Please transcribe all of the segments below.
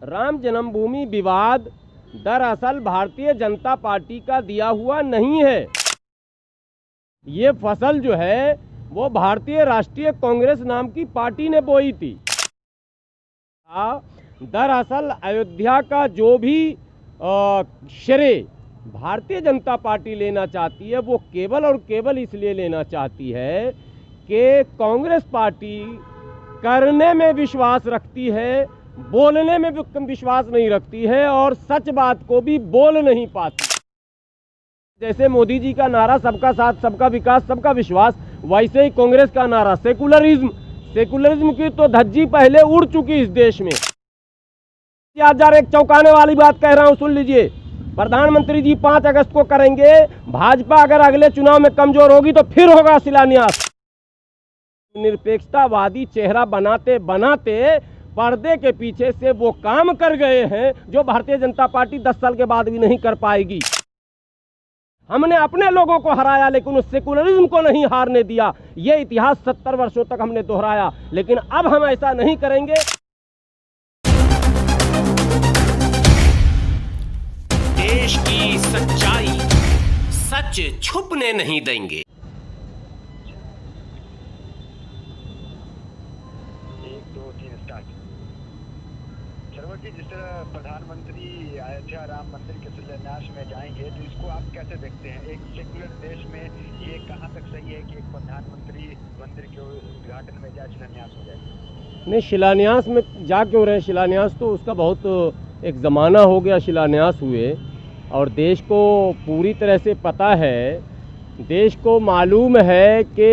राम जन्मभूमि विवाद दरअसल भारतीय जनता पार्टी का दिया हुआ नहीं है। ये फसल जो है वो भारतीय राष्ट्रीय कांग्रेस नाम की पार्टी ने बोई थी। दरअसल अयोध्या का जो भी श्रेय भारतीय जनता पार्टी लेना चाहती है वो केवल और केवल इसलिए लेना चाहती है कि कांग्रेस पार्टी करने में विश्वास रखती है, बोलने में विश्वास नहीं रखती है और सच बात को भी बोल नहीं पाती। जैसे मोदी जी का नारा सबका साथ, सबका विकास, सबका विश्वास, वैसे ही कांग्रेस का नारा सेकुलरिज्म की तो धज्जी पहले उड़ चुकी इस देश में। आज एक चौंकाने वाली बात कह रहा हूं, सुन लीजिए। प्रधानमंत्री जी 5 अगस्त को करेंगे, भाजपा अगर अगले चुनाव में कमजोर होगी तो फिर होगा शिलान्यास। निरपेक्षतावादी चेहरा बनाते बनाते पर्दे के पीछे से वो काम कर गए हैं जो भारतीय जनता पार्टी 10 साल के बाद भी नहीं कर पाएगी। हमने अपने लोगों को हराया लेकिन उस सेकुलरिज्म को नहीं हारने दिया। ये इतिहास 70 वर्षों तक हमने दोहराया, लेकिन अब हम ऐसा नहीं करेंगे। देश की सच्चाई सच छुपने नहीं देंगे। जी, जिस तरह प्रधानमंत्री अयोध्या राम मंदिर के शिलान्यास में जाएंगे तो इसको आप कैसे देखते हैं? एक सेकुलर देश में ये कहां तक सही है कि एक प्रधानमंत्री मंदिर के उद्घाटन में जाए, शिलान्यास हो जाए? नहीं, शिलान्यास में जा क्यों रहे? शिलान्यास तो उसका बहुत एक ज़माना हो गया शिलान्यास हुए, और देश को पूरी तरह से पता है, देश को मालूम है कि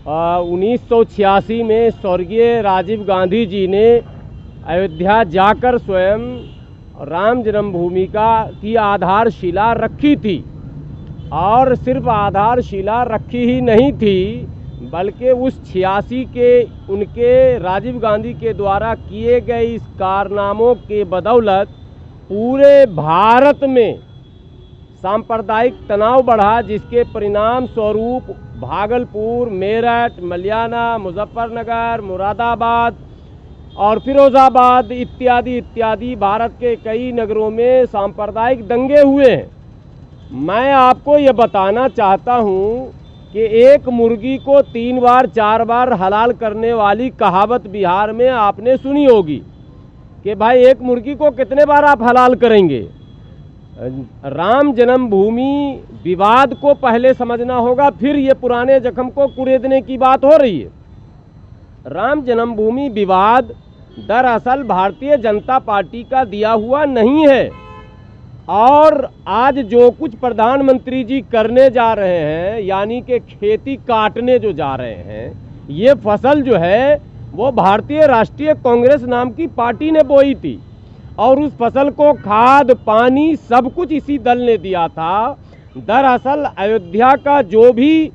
1986 में स्वर्गीय राजीव गांधी जी ने अयोध्या जाकर स्वयं राम जन्मभूमि की आधारशिला रखी थी। और सिर्फ आधारशिला रखी ही नहीं थी बल्कि उस 86 के उनके राजीव गांधी के द्वारा किए गए इस कारनामों के बदौलत पूरे भारत में सांप्रदायिक तनाव बढ़ा, जिसके परिणाम स्वरूप भागलपुर, मेरठ, मलियाना, मुजफ्फरनगर, मुरादाबाद और फिरोजाबाद इत्यादि इत्यादि भारत के कई नगरों में सांप्रदायिक दंगे हुए हैं। मैं आपको ये बताना चाहता हूँ कि एक मुर्गी को 3 बार 4 बार हलाल करने वाली कहावत बिहार में आपने सुनी होगी कि भाई एक मुर्गी को कितने बार आप हलाल करेंगे। राम जन्मभूमि विवाद को पहले समझना होगा, फिर ये पुराने जख्म को कुरेदने की बात हो रही है। राम जन्मभूमि विवाद दरअसल भारतीय जनता पार्टी का दिया हुआ नहीं है, और आज जो कुछ प्रधानमंत्री जी करने जा रहे हैं, यानी कि खेती काटने जो जा रहे हैं, ये फसल जो है वो भारतीय राष्ट्रीय कांग्रेस नाम की पार्टी ने बोई थी, और उस फसल को खाद, पानी सब कुछ इसी दल ने दिया था। दरअसल अयोध्या का जो भी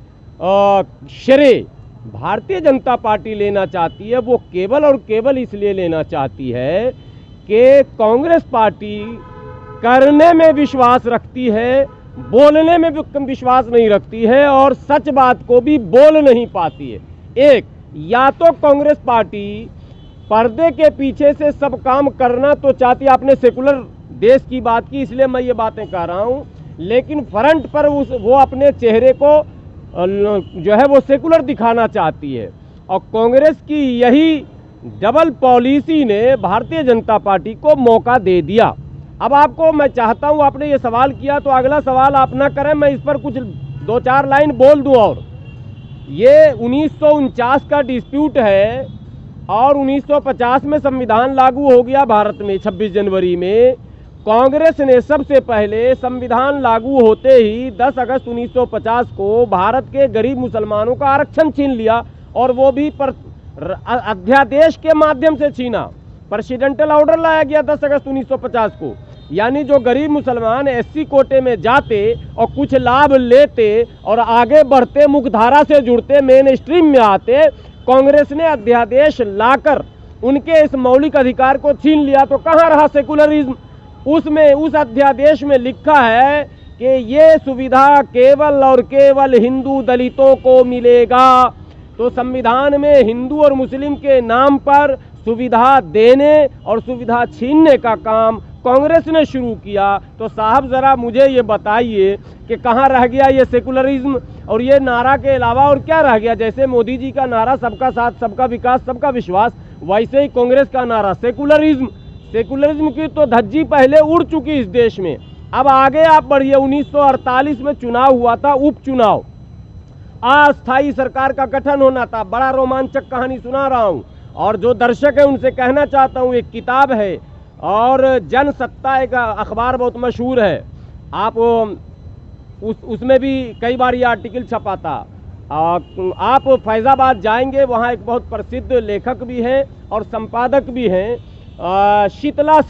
श्रेय भारतीय जनता पार्टी लेना चाहती है वो केवल और केवल इसलिए लेना चाहती है कि कांग्रेस पार्टी करने में विश्वास रखती है, बोलने में विश्वास नहीं रखती है और सच बात को भी बोल नहीं पाती है। एक, या तो कांग्रेस पार्टी पर्दे के पीछे से सब काम करना तो चाहती है, आपने सेकुलर देश की बात की इसलिए मैं ये बातें कह रहा हूँ, लेकिन फ्रंट पर वो अपने चेहरे को जो है वो सेकुलर दिखाना चाहती है। और कांग्रेस की यही डबल पॉलिसी ने भारतीय जनता पार्टी को मौका दे दिया। अब आपको मैं चाहता हूं, आपने ये सवाल किया तो अगला सवाल आप ना करें, मैं इस पर कुछ 2-4 लाइन बोल दूं। और ये 1949 का डिस्प्यूट है और 1950 में संविधान लागू हो गया भारत में 26 जनवरी में। कांग्रेस ने सबसे पहले संविधान लागू होते ही 10 अगस्त 1950 को भारत के गरीब मुसलमानों का आरक्षण छीन लिया, और वो भी अध्यादेश के माध्यम से छीना। प्रेसिडेंटल ऑर्डर लाया गया 10 अगस्त 1950 को, यानी जो गरीब मुसलमान SC कोटे में जाते और कुछ लाभ लेते और आगे बढ़ते, मुख्यधारा से जुड़ते, मेन स्ट्रीम में आते, कांग्रेस ने अध्यादेश लाकर उनके इस मौलिक अधिकार को छीन लिया। तो कहाँ रहा सेकुलरिज्म? उसमें उस अध्यादेश में लिखा है कि ये सुविधा केवल और केवल हिंदू दलितों को मिलेगा। तो संविधान में हिंदू और मुस्लिम के नाम पर सुविधा देने और सुविधा छीनने का काम कांग्रेस ने शुरू किया। तो साहब ज़रा मुझे ये बताइए कि कहाँ रह गया ये सेकुलरिज्म, और ये नारा के अलावा और क्या रह गया। जैसे मोदी जी का नारा सबका साथ, सबका विकास, सबका विश्वास, वैसे ही कांग्रेस का नारा सेकुलरिज्म। सेकुलरिज्म की तो धज्जी पहले उड़ चुकी इस देश में। अब आगे आप बढ़िए, 1948 में चुनाव हुआ था, उपचुनाव, अस्थायी सरकार का गठन होना था। बड़ा रोमांचक कहानी सुना रहा हूँ, और जो दर्शक है उनसे कहना चाहता हूँ, एक किताब है और जनसत्ता एक अखबार बहुत मशहूर है, आप उसमें भी कई बार ये आर्टिकल छपा था। आप फैज़ाबाद जाएंगे, वहाँ एक बहुत प्रसिद्ध लेखक भी हैं और संपादक भी हैं, शीतला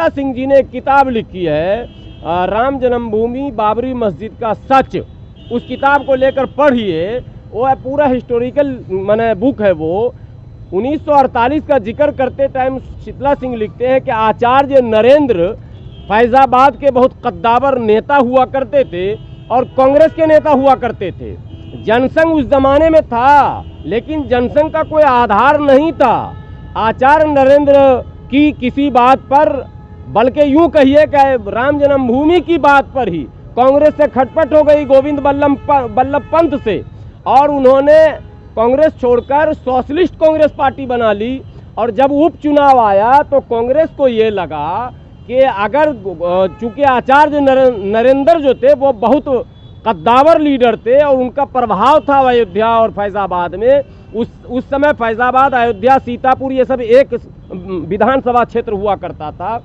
सिंह जी ने एक किताब लिखी है, राम जन्मभूमि बाबरी मस्जिद का सच। उस किताब को लेकर पढ़िए, वो है पूरा हिस्टोरिकल माने बुक है वो। 1948 का जिक्र करते टाइम शीतला सिंह लिखते हैं कि आचार्य नरेंद्र फैज़ाबाद के बहुत कद्दावर नेता हुआ करते थे और कांग्रेस के नेता हुआ करते थे। जनसंघ उस जमाने में था, लेकिन जनसंघ का कोई आधार नहीं था आचार्य नरेंद्र की किसी बात पर, बल्कि यूं कहिए कि राम जन्मभूमि की बात पर ही कांग्रेस से खटपट हो गई गोविंद बल्लभ पंत से, और उन्होंने कांग्रेस छोड़कर सोशलिस्ट कांग्रेस पार्टी बना ली। और जब उपचुनाव आया तो कांग्रेस को ये लगा कि अगर, चूंकि आचार्य नरेंद्र जो थे वो बहुत कद्दावर लीडर थे और उनका प्रभाव था अयोध्या और फैज़ाबाद में। उस समय फैज़ाबाद, अयोध्या, सीतापुर ये सब एक विधानसभा क्षेत्र हुआ करता था।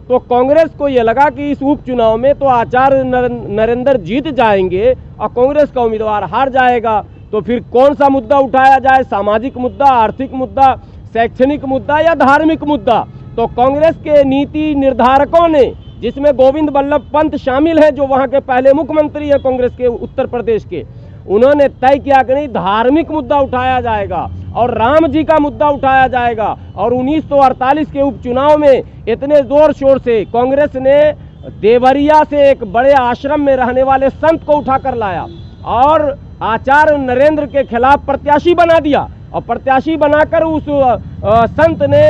तो कांग्रेस को ये लगा कि इस उपचुनाव में तो आचार्य नरेंद्र जीत जाएंगे और कांग्रेस का उम्मीदवार हार जाएगा। तो फिर कौन सा मुद्दा उठाया जाए, सामाजिक मुद्दा, आर्थिक मुद्दा, शैक्षणिक मुद्दा या धार्मिक मुद्दा। तो कांग्रेस के नीति निर्धारकों ने, जिसमें गोविंद बल्लभ पंत शामिल हैं जो वहां के पहले मुख्यमंत्री हैं कांग्रेस के उत्तर प्रदेश के, उन्होंने तय किया कि नहीं, धार्मिक मुद्दा उठाया जाएगा और राम जी का मुद्दा उठाया जाएगा। और 1948 के उपचुनाव में इतने जोर शोर से कांग्रेस ने देवरिया से एक बड़े आश्रम में रहने वाले संत को उठाकर लाया और आचार्य नरेंद्र के खिलाफ प्रत्याशी बना दिया। और प्रत्याशी बनाकर उस संत ने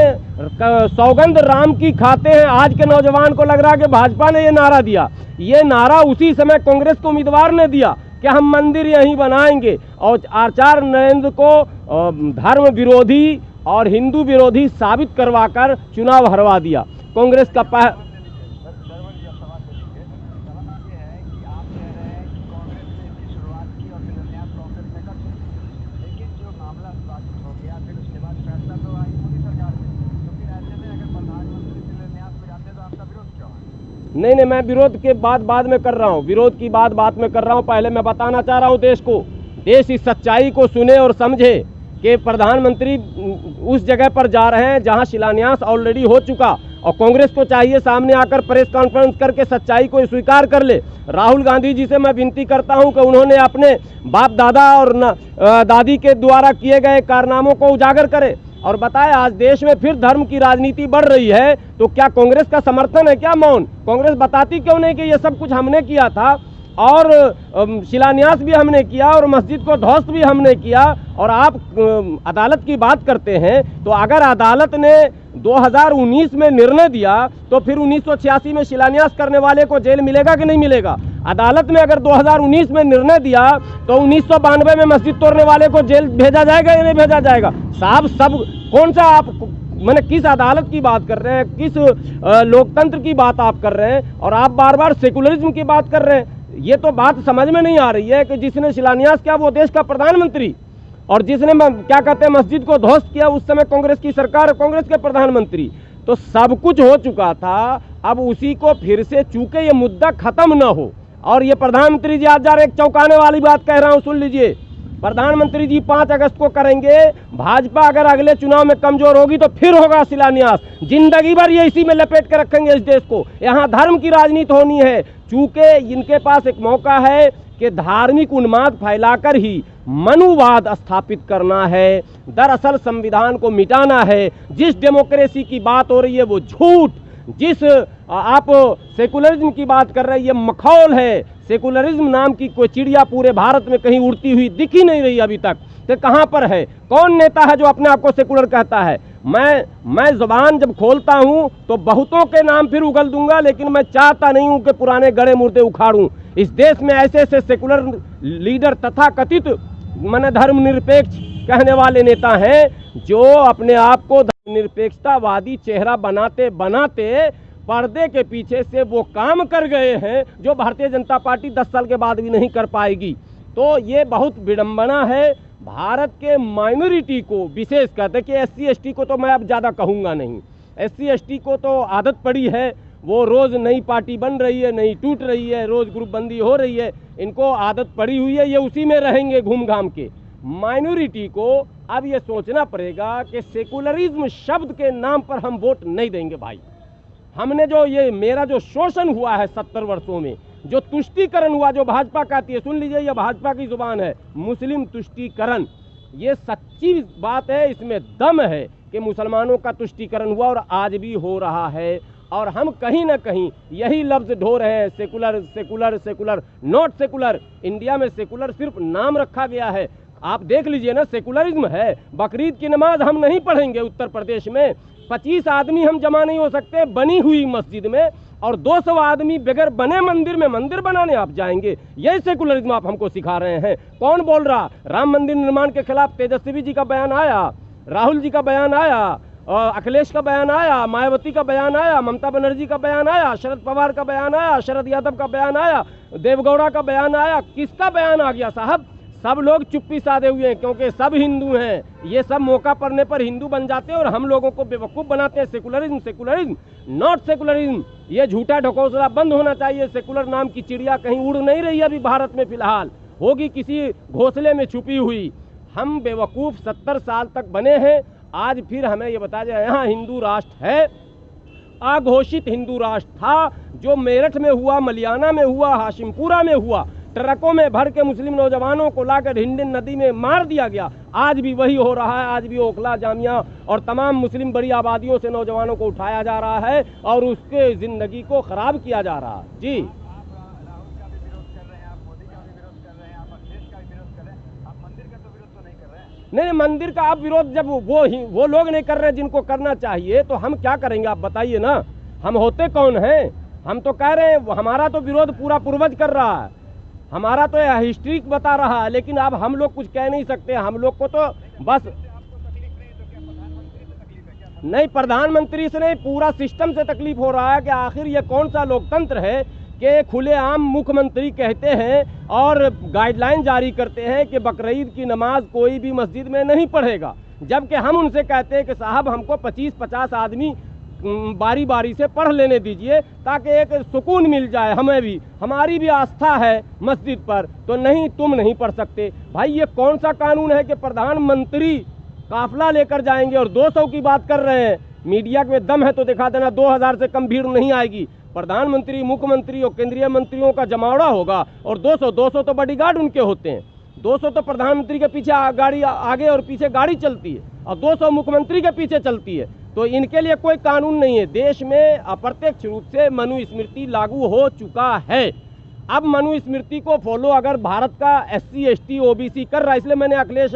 सौगंध राम की खाते हैं। आज के नौजवान को लग रहा है कि भाजपा ने ये नारा दिया, ये नारा उसी समय कांग्रेस के उम्मीदवार ने दिया कि हम मंदिर यहीं बनाएंगे, और आचार्य नरेंद्र को धर्म विरोधी और हिंदू विरोधी साबित करवाकर चुनाव हरवा दिया। कांग्रेस का नहीं, मैं विरोध के बाद में कर रहा हूँ, विरोध की बात में कर रहा हूँ। पहले मैं बताना चाह रहा हूँ देश को, देश इस सच्चाई को सुने और समझे कि प्रधानमंत्री उस जगह पर जा रहे हैं जहां शिलान्यास ऑलरेडी हो चुका, और कांग्रेस को चाहिए सामने आकर प्रेस कॉन्फ्रेंस करके सच्चाई को स्वीकार कर ले। राहुल गांधी जी से मैं विनती करता हूं कि उन्होंने अपने बाप दादा और दादी के द्वारा किए गए कारनामों को उजागर करें और बताए आज देश में फिर धर्म की राजनीति बढ़ रही है, तो क्या कांग्रेस का समर्थन है क्या मौन? कांग्रेस बताती क्यों नहीं कि ये सब कुछ हमने किया था और शिलान्यास भी हमने किया और मस्जिद को ध्वस्त भी हमने किया। और आप अदालत की बात करते हैं, तो अगर अदालत ने 2019 में निर्णय दिया तो फिर 1986 में शिलान्यास करने वाले को जेल मिलेगा कि नहीं मिलेगा? अदालत ने अगर 2019 में निर्णय दिया तो 1992 में मस्जिद तोड़ने वाले को जेल भेजा जाएगा या नहीं भेजा जाएगा? साहब, सब कौन सा आप मैंने किस अदालत की बात कर रहे हैं, किस लोकतंत्र की बात आप कर रहे हैं, और आप बार बार सेकुलरिज्म की बात कर रहे हैं। ये तो बात समझ में नहीं आ रही है कि जिसने शिलान्यास किया वो देश का प्रधानमंत्री, और जिसने क्या कहते हैं मस्जिद को ध्वस्त किया उस समय कांग्रेस की सरकार, कांग्रेस के प्रधानमंत्री। तो सब कुछ हो चुका था, अब उसी को फिर से, चूंकि ये मुद्दा खत्म ना हो। और ये प्रधानमंत्री जी आज जा रहे, एक चौंकाने वाली बात कह रहा हूं, सुन लीजिए। प्रधानमंत्री जी 5 अगस्त को करेंगे, भाजपा अगर अगले चुनाव में कमजोर होगी तो फिर होगा शिलान्यास। जिंदगी भर ये इसी में लपेट के रखेंगे इस देश को। यहाँ धर्म की राजनीति होनी है, चूंकि इनके पास एक मौका है कि धार्मिक उन्माद फैलाकर ही मनुवाद स्थापित करना है। दरअसल संविधान को मिटाना है। जिस डेमोक्रेसी की बात हो रही है वो झूठ, जिस आप सेकुलरिज्म की बात कर रहे हैं ये मखौल है। सेकुलरिज्म नाम की कोई चिड़िया पूरे भारत में कहीं उड़ती हुई दिख ही नहीं रही अभी तक। तो कहाँ पर है? कौन नेता है जो अपने आप को सेकुलर कहता है? मैं जुबान जब खोलता हूं तो बहुतों के नाम फिर उगल दूंगा, लेकिन मैं चाहता नहीं हूं कि पुराने गड़े मुर्दे उखाड़ूं। इस देश में ऐसे ऐसे सेकुलर लीडर तथा कथित माने धर्मनिरपेक्ष कहने वाले नेता हैं जो अपने आप को धर्मनिरपेक्षतावादी चेहरा बनाते बनाते पर्दे के पीछे से वो काम कर गए हैं जो भारतीय जनता पार्टी 10 साल के बाद भी नहीं कर पाएगी। तो ये बहुत विडंबना है। भारत के माइनॉरिटी को विशेष करते कि SC ST को तो मैं अब ज़्यादा कहूँगा नहीं, SC ST को तो आदत पड़ी है, वो रोज़ नई पार्टी बन रही है, नई टूट रही है, रोज़ ग्रुप बंदी हो रही है, इनको आदत पड़ी हुई है, ये उसी में रहेंगे घूम घाम के। माइनॉरिटी को अब ये सोचना पड़ेगा कि सेकुलरिज्म शब्द के नाम पर हम वोट नहीं देंगे भाई। हमने जो ये मेरा जो शोषण हुआ है 70 वर्षों में, जो तुष्टीकरण हुआ, जो भाजपा कहती है, सुन लीजिए ये भाजपा की जुबान है, मुस्लिम तुष्टीकरण, ये सच्ची बात है, इसमें दम है कि मुसलमानों का तुष्टीकरण हुआ और आज भी हो रहा है। और हम कहीं ना कहीं यही लफ्ज़ ढो रहे हैं, secular secular secular, not secular. India में सेकुलर सिर्फ नाम रखा गया है। आप देख लीजिए ना, सेकुलरिज्म है। बकरीद की नमाज हम नहीं पढ़ेंगे उत्तर प्रदेश में, 25 आदमी हम जमा नहीं हो सकते बनी हुई मस्जिद में, और 200 आदमी बगैर बने मंदिर में मंदिर बनाने आप जाएंगे। यही सेकुलरिज्म आप हमको सिखा रहे हैं। कौन बोल रहा? राम मंदिर निर्माण के खिलाफ तेजस्वी जी का बयान आया, राहुल जी का बयान आया, अखिलेश का बयान आया, मायावती का बयान आया, ममता बनर्जी का बयान आया, शरद पवार का बयान आया, शरद यादव का बयान आया, देवगौड़ा का बयान आया। किसका बयान आ गया साहब? सब लोग चुप्पी साधे हुए हैं क्योंकि सब हिंदू हैं। ये सब मौका पड़ने पर हिंदू बन जाते हैं और हम लोगों को बेवकूफ़ बनाते हैं। सेकुलरिज्म सेकुलरिज्म नॉट सेकुलरिज्म, ये झूठा ढकोसला बंद होना चाहिए। सेकुलर नाम की चिड़िया कहीं उड़ नहीं रही अभी भारत में, फिलहाल होगी किसी घोंसले में छुपी हुई। हम बेवकूफ़ 70 साल तक बने हैं, आज फिर हमें ये बताया जाए यहाँ हिंदू राष्ट्र है। अघोषित हिंदू राष्ट्र था जो मेरठ में हुआ, मलियाना में हुआ, हाशिमपुरा में हुआ, ट्रकों में भर के मुस्लिम नौजवानों को लाकर हिंडन नदी में मार दिया गया। आज भी वही हो रहा है। आज भी ओखला, जामिया और तमाम मुस्लिम बड़ी आबादियों से नौजवानों को उठाया जा रहा है और उसके ज़िंदगी को ख़राब किया जा रहा है। जी, आप राहुल का भी विरोध कर रहे हैं, आप मोदी का भी विरोध कर रहे हैं, आप अखिलेश का भी विरोध कर रहे हैं, आप मंदिर का तो विरोध तो नहीं कर रहे हैं। नहीं, मंदिर का आप विरोध जब वो लोग नहीं कर रहे जिनको करना चाहिए, तो हम क्या करेंगे आप बताइए ना। हम होते कौन हैं? हम तो कह रहे हैं हमारा तो विरोध पूरा पूर्वज कर रहा है, हमारा तो हिस्ट्री बता रहा है, लेकिन अब हम लोग कुछ कह नहीं सकते। हम लोग को तो बस नहीं, प्रधानमंत्री से नहीं, पूरा सिस्टम से तकलीफ हो रहा है कि आखिर ये कौन सा लोकतंत्र है कि खुलेआम मुख्यमंत्री कहते हैं और गाइडलाइन जारी करते हैं कि बकरीद की नमाज कोई भी मस्जिद में नहीं पढ़ेगा, जबकि हम उनसे कहते हैं कि साहब हमको 25-50 आदमी बारी बारी से पढ़ लेने दीजिए ताकि एक सुकून मिल जाए हमें भी, हमारी भी आस्था है मस्जिद पर। तो नहीं, तुम नहीं पढ़ सकते। भाई ये कौन सा कानून है कि प्रधानमंत्री काफिला लेकर जाएंगे और 200 की बात कर रहे हैं? मीडिया में दम है तो दिखा देना, 2000 से कम भीड़ नहीं आएगी। प्रधानमंत्री, मुख्यमंत्री और केंद्रीय मंत्रियों का जमावड़ा होगा और 200 तो बॉडीगार्ड उनके होते हैं। 200 तो प्रधानमंत्री के पीछे गाड़ी आगे और पीछे गाड़ी चलती है और 200 मुख्यमंत्री के पीछे चलती है। तो इनके लिए कोई कानून नहीं है। देश में अप्रत्यक्ष रूप से मनुस्मृति लागू हो चुका है। अब मनुस्मृति को फॉलो अगर भारत का SC ST OBC कर रहा है, इसलिए मैंने अखिलेश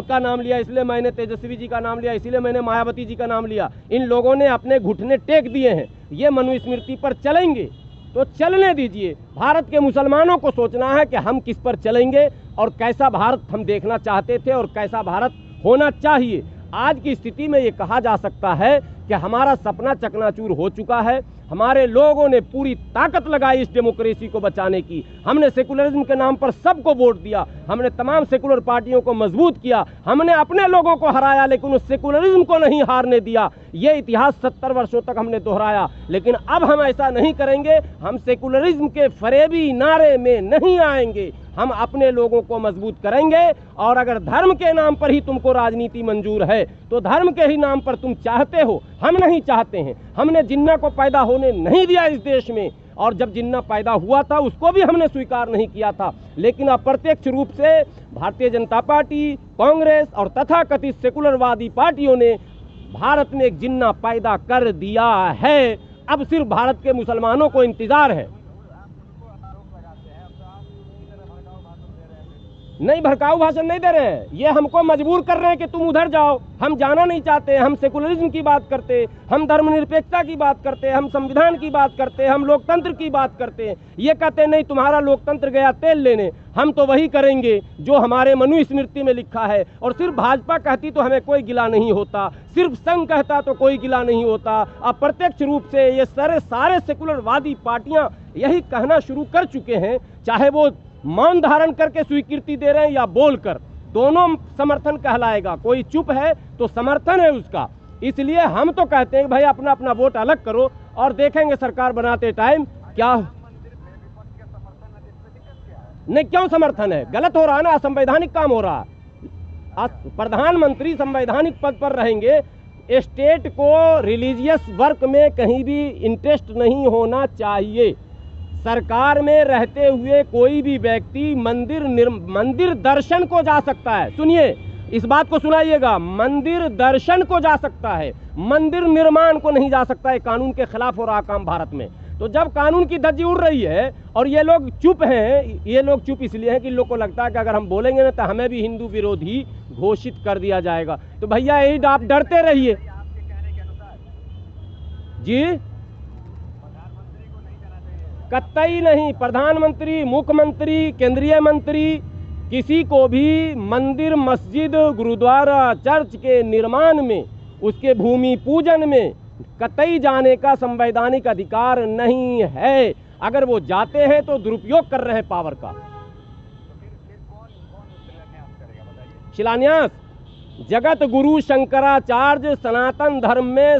का नाम लिया, इसलिए मैंने तेजस्वी जी का नाम लिया, इसलिए मैंने मायावती जी का नाम लिया। इन लोगों ने अपने घुटने टेक दिए हैं, ये मनुस्मृति पर चलेंगे तो चलने दीजिए। भारत के मुसलमानों को सोचना है कि हम किस पर चलेंगे और कैसा भारत हम देखना चाहते थे और कैसा भारत होना चाहिए। आज की स्थिति में ये कहा जा सकता है कि हमारा सपना चकनाचूर हो चुका है। हमारे लोगों ने पूरी ताकत लगाई इस डेमोक्रेसी को बचाने की। हमने सेकुलरिज्म के नाम पर सबको वोट दिया, हमने तमाम सेकुलर पार्टियों को मजबूत किया, हमने अपने लोगों को हराया, लेकिन उस सेकुलरिज्म को नहीं हारने दिया। ये इतिहास 70 वर्षों तक हमने दोहराया, लेकिन अब हम ऐसा नहीं करेंगे। हम सेकुलरिज्म के फरेबी नारे में नहीं आएंगे, हम अपने लोगों को मजबूत करेंगे। और अगर धर्म के नाम पर ही तुमको राजनीति मंजूर है तो धर्म के ही नाम पर तुम चाहते हो, हम नहीं चाहते हैं। हमने जिन्ना को पैदा होने नहीं दिया इस देश में, और जब जिन्ना पैदा हुआ था उसको भी हमने स्वीकार नहीं किया था। लेकिन अप्रत्यक्ष रूप से भारतीय जनता पार्टी, कांग्रेस और तथाकथित सेकुलरवादी पार्टियों ने भारत में एक जिन्ना पैदा कर दिया है। अब सिर्फ भारत के मुसलमानों को इंतजार है। नहीं, भड़काऊ भाषण नहीं दे रहे हैं, ये हमको मजबूर कर रहे हैं कि तुम उधर जाओ। हम जाना नहीं चाहते, हम सेकुलरिज्म की बात करते, हम धर्मनिरपेक्षता की बात करते, हम संविधान की बात करते, हम लोकतंत्र की बात करते हैं। ये कहते नहीं, तुम्हारा लोकतंत्र गया तेल लेने, हम तो वही करेंगे जो हमारे मनुस्मृति में लिखा है। और सिर्फ भाजपा कहती तो हमें कोई गिला नहीं होता, सिर्फ संघ कहता तो कोई गिला नहीं होता। अप्रत्यक्ष रूप से ये सारे सेकुलरवादी पार्टियां यही कहना शुरू कर चुके हैं, चाहे वो मौन धारण करके स्वीकृति दे रहे हैं या बोलकर, दोनों समर्थन कहलाएगा। कोई चुप है तो समर्थन है उसका। इसलिए हम तो कहते हैं भाई अपना अपना वोट अलग करो और देखेंगे सरकार बनाते टाइम क्या। नहीं, क्यों समर्थन है? गलत हो रहा है ना, असंवैधानिक काम हो रहा है। प्रधानमंत्री संवैधानिक पद पर रहेंगे, स्टेट को रिलीजियस वर्क में कहीं भी इंटरेस्ट नहीं होना चाहिए। सरकार में रहते हुए कोई भी व्यक्ति मंदिर दर्शन को जा सकता है। सुनिए, इस बात को सुनाइएगा, मंदिर दर्शन को जा सकता है, मंदिर निर्माण को नहीं जा सकता है। कानून के खिलाफ हो रहा काम भारत में। तो जब कानून की धज्जी उड़ रही है और ये लोग चुप हैं, ये लोग चुप इसलिए हैं कि लोग को लगता है कि अगर हम बोलेंगे ना तो हमें भी हिंदू विरोधी घोषित कर दिया जाएगा। तो भैया यही आप डरते रहिए जी। कतई नहीं, प्रधानमंत्री, मुख्यमंत्री, केंद्रीय मंत्री किसी को भी मंदिर, मस्जिद, गुरुद्वारा, चर्च के निर्माण में, उसके भूमि पूजन में कतई जाने का संवैधानिक अधिकार नहीं है। अगर वो जाते हैं तो दुरुपयोग कर रहे हैं पावर का। शिलान्यास जगत गुरु शंकराचार्य सनातन धर्म में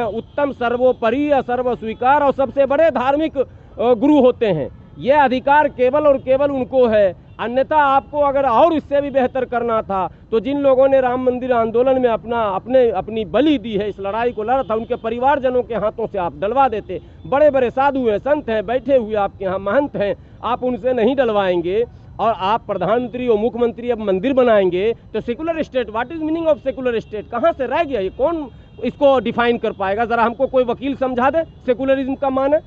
उत्तम, सर्वोपरि, सर्व स्वीकार और सबसे बड़े धार्मिक गुरु होते हैं। ये अधिकार केवल और केवल उनको है। अन्यथा आपको अगर और इससे भी बेहतर करना था तो जिन लोगों ने राम मंदिर आंदोलन में अपनी बलि दी है, इस लड़ाई को लड़ा था, उनके परिवारजनों के हाथों से आप डलवा देते। बड़े बड़े साधु हैं, संत हैं, बैठे हुए आपके यहाँ महंत हैं, आप उनसे नहीं डलवाएंगे और आप प्रधानमंत्री और मुख्यमंत्री अब मंदिर बनाएंगे तो secular state, what is meaning of secular state? कहाँ से रह गया ये? कौन इसको डिफाइन कर पाएगा? जरा हमको कोई वकील समझा दे सेकुलरिज्म का मान है।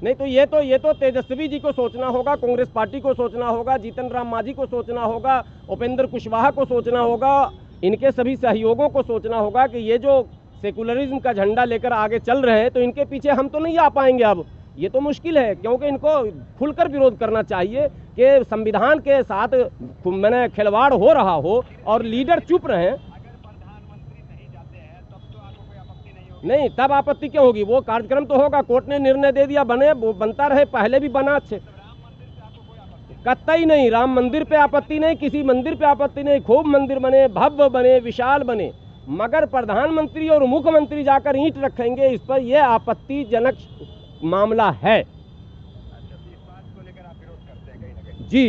नहीं तो ये तो तेजस्वी जी को सोचना होगा, कांग्रेस पार्टी को सोचना होगा, जीतन राम मांझी को सोचना होगा, उपेंद्र कुशवाहा को सोचना होगा, इनके सभी सहयोगों को सोचना होगा कि ये जो सेकुलरिज्म का झंडा लेकर आगे चल रहे हैं तो इनके पीछे हम तो नहीं आ पाएंगे। अब ये तो मुश्किल है, क्योंकि इनको खुलकर विरोध करना चाहिए कि संविधान के साथ मैंने खिलवाड़ हो रहा हो और लीडर चुप रहे। नहीं, तब आपत्ति क्यों होगी? वो कार्यक्रम तो होगा, कोर्ट ने निर्णय दे दिया, बने, वो बनता रहे, पहले भी बना अच्छे। कतई नहीं, राम मंदिर पे आपत्ति नहीं, किसी मंदिर पे आपत्ति नहीं, खूब मंदिर बने, भव्य बने, विशाल बने, मगर प्रधानमंत्री और मुख्यमंत्री जाकर ईंट रखेंगे, इस पर यह आपत्तिजनक मामला है। अच्छा, तो इस बात को लेकर आप विरोध करते हैं कहीं ना कहीं? जी।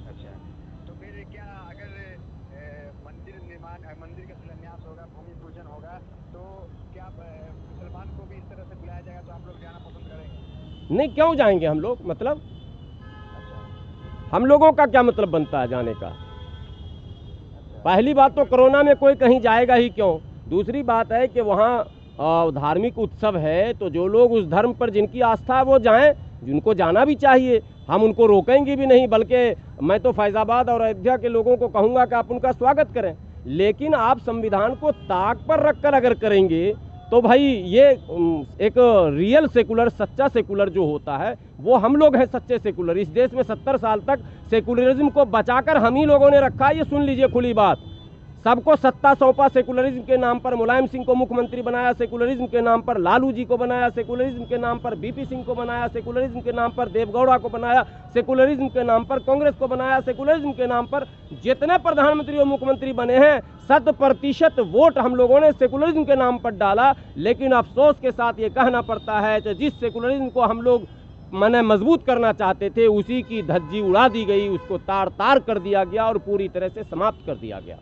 अच्छा, तो फिर क्या अगर मंदिर का शिलान्यास होगा, भूमि पूजन होगा, तो क्या मुसलमान को भी इस तरह से बुलाया जाएगा तो आप लोग जाना पसंद करेंगे? नहीं, क्यों जाएंगे हम लोग? मतलब हम लोगों का क्या मतलब बनता है जाने का? पहली बात तो कोरोना में कोई कहीं जाएगा ही क्यों। दूसरी बात है कि वहाँ धार्मिक उत्सव है तो जो लोग उस धर्म पर जिनकी आस्था है वो जाएं, जिनको जाना भी चाहिए, हम उनको रोकेंगे भी नहीं, बल्कि मैं तो फैज़ाबाद और अयोध्या के लोगों को कहूँगा कि आप उनका स्वागत करें। लेकिन आप संविधान को ताक पर रखकर अगर करेंगे तो भाई ये एक रियल सेकुलर, सच्चा सेकुलर जो होता है वो हम लोग हैं सच्चे सेकुलर। इस देश में 70 साल तक सेकुलरिज्म को बचाकर हम ही लोगों ने रखा है। ये सुन लीजिए खुली बात, सबको सत्ता सौंपा सेकुलरिज्म के नाम पर। मुलायम सिंह को मुख्यमंत्री बनाया सेकुलरिज्म के नाम पर, लालू जी को बनाया सेकुलरिज्म के नाम पर, बीपी सिंह को बनाया सेकुलरिज्म के नाम पर, देवगौड़ा को बनाया सेकुलरिज्म के नाम पर, कांग्रेस को बनाया सेकुलरिज्म के नाम पर। जितने प्रधानमंत्री और मुख्यमंत्री बने हैं 100% वोट हम लोगों ने सेकुलरिज्म के नाम पर डाला। लेकिन अफसोस के साथ ये कहना पड़ता है कि जिस सेकुलरिज्म को हम लोग मजबूत करना चाहते थे उसी की धज्जी उड़ा दी गई, उसको तार तार कर दिया गया और पूरी तरह से समाप्त कर दिया गया।